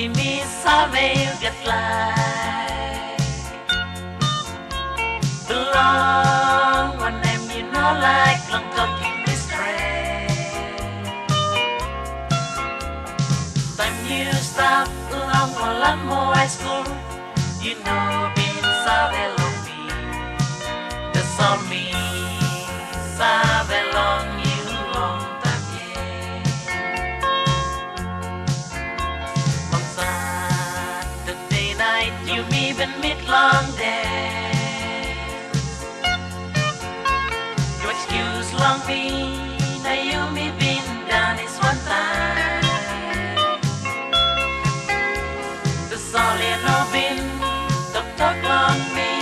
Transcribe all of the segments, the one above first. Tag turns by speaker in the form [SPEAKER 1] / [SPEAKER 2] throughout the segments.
[SPEAKER 1] optimise will get light. The long one name you know like long talking mystery. Time you stop long while I'm high school, you know been sabe long me. That's all me sabe long you long time yeah. Long Saturday night you even meet long dance. You excuse long me, now you me been done is one time. That's all you know been talk long me,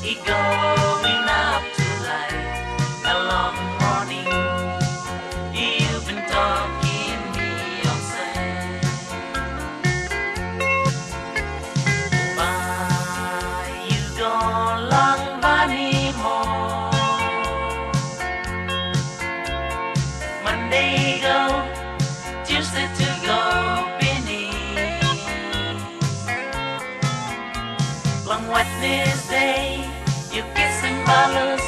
[SPEAKER 1] he going up to light a long morning. You've been talking me on sad. Bye, you don't long anymore. Monday go, Tuesday to go beneath. Long Wednesday, you kiss and balance.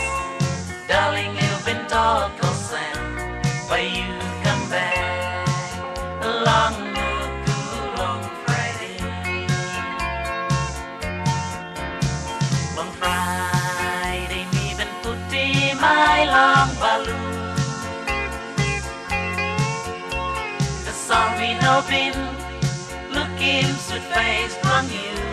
[SPEAKER 1] Darling, you've been talk all same, but you come back along the cool on Friday. Long Friday, me even put in my long balloon. The song we know been looking sweet face from you.